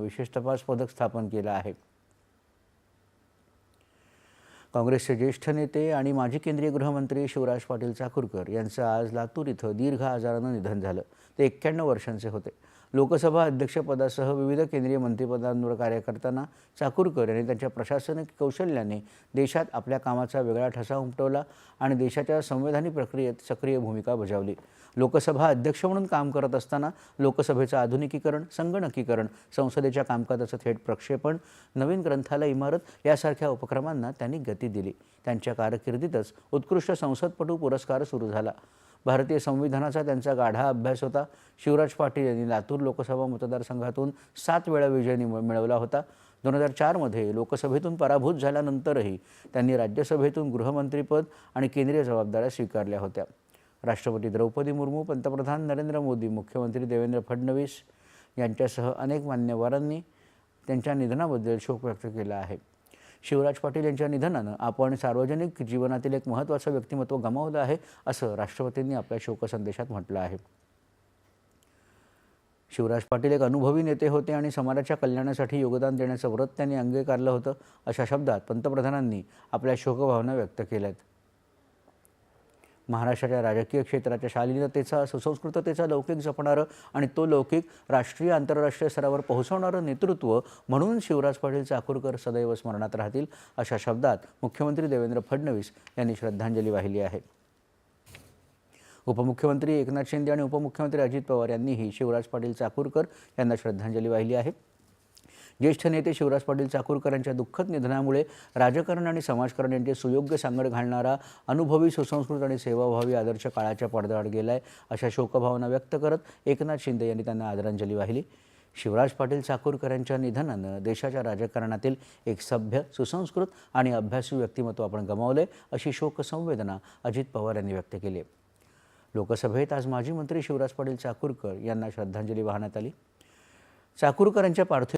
विशेष तपास पथक स्थापन केलं आहे। काँग्रेसचे ज्येष्ठ नेते आणि माजी केंद्रीय गृहमंत्री शिवराज पाटील चाकूरकर यांचं आज लातूर इथं दीर्घ आजारानं निधन झालं। ते 91 वर्षांचे होते। लोकसभा अध्यक्षपदासह विविध केंद्रीय मंत्रिपदांवर कार्य करताना चाकूरकर यांनी त्यांच्या प्रशासनिक कौशल्याने देशात आपल्या कामाचा वेगळा ठसा उमटवला आणि देशाच्या संवैधानिक प्रक्रियेत सक्रिय भूमिका बजावली। लोकसभा अध्यक्ष म्हणून काम करत असताना लोकसभेचं आधुनिकीकरण, संगणकीकरण, संसदेच्या कामकाजाचं थेट प्रक्षेपण, नवीन ग्रंथालय इमारत यासारख्या उपक्रमांना त्यांनी गती दिली। त्यांच्या कारकिर्दीतच उत्कृष्ट संसदपटू पुरस्कार सुरू झाला। भारतीय संविधानाचा त्यांचा गाढा अभ्यास होता। शिवराज पाटील यांनी लातूर लोकसभा मतदारसंघातून 7 वेळा विजय मिळवला होता। 2004 मध्ये लोकसभेतून पराभूत झाल्यानंतरही त्यांनी राज्यसभेतून गृहमंत्रीपद आणि केंद्रीय जबाबदाऱ्या स्वीकारल्या होत्या। राष्ट्रपती द्रौपदी मुर्मू, पंतप्रधान नरेंद्र मोदी, मुख्यमंत्री देवेंद्र फडणवीस यांच्यासह अनेक मान्यवरांनी त्यांच्या निधनाबद्दल शोक व्यक्त केला आहे। शिवराज पाटील यांच्या निधनानं आपण सार्वजनिक जीवनातील एक महत्त्वाचं व्यक्तिमत्व गमावलं आहे, असं राष्ट्रपतींनी आपल्या शोकसंदेशात म्हटलं आहे। शिवराज पाटील एक अनुभवी नेते होते आणि समाजाच्या कल्याणासाठी योगदान देण्याचं व्रत त्यांनी अंगीकारलं होतं, अशा शब्दात पंतप्रधानांनी आपल्या शोकभावना व्यक्त केल्यात। महाराष्ट्राच्या राजकीय क्षेत्राच्या शालीनतेचा, सुसंस्कृततेचा लौकिक जपणारं आणि तो लौकिक राष्ट्रीय आंतरराष्ट्रीय स्तरावर पोहोचवणारं नेतृत्व म्हणून शिवराज पाटील चाकूरकर सदैव स्मरणात राहतील, अशा शब्दात मुख्यमंत्री देवेंद्र फडणवीस यांनी श्रद्धांजली वाहिली आहे। उपमुख्यमंत्री एकनाथ शिंदे आणि उपमुख्यमंत्री अजित पवार यांनीही शिवराज पाटील चाकूरकर यांना श्रद्धांजली वाहिली आहे। ज्येष्ठ नेते शिवराज पाटील चाकूरकर यांच्या दुःखद निधनामुळे राजकारण आणि समाजकारण यांचे सुयोग्य सांगड घालणारा अनुभवी, सुसंस्कृत आणि सेवाभावी आदर्श काळाच्या पडद्याआड गेलाय, अशा शोकभावना व्यक्त करत एकनाथ शिंदे यांनी त्यांना आदरांजली वाहिली। शिवराज पाटील चाकूरकर यांच्या निधनानं देशाच्या राजकारणातील एक सभ्य, सुसंस्कृत आणि अभ्यासू व्यक्तिमत्व आपण गमावलंय, अशी शोकसंवेदना अजित पवार यांनी व्यक्त केली आहे। लोकसभेत आज माजी मंत्री शिवराज पाटील चाकूरकर यांना श्रद्धांजली वाहण्यात आली। चाकूरकर यांच्या पार्थिव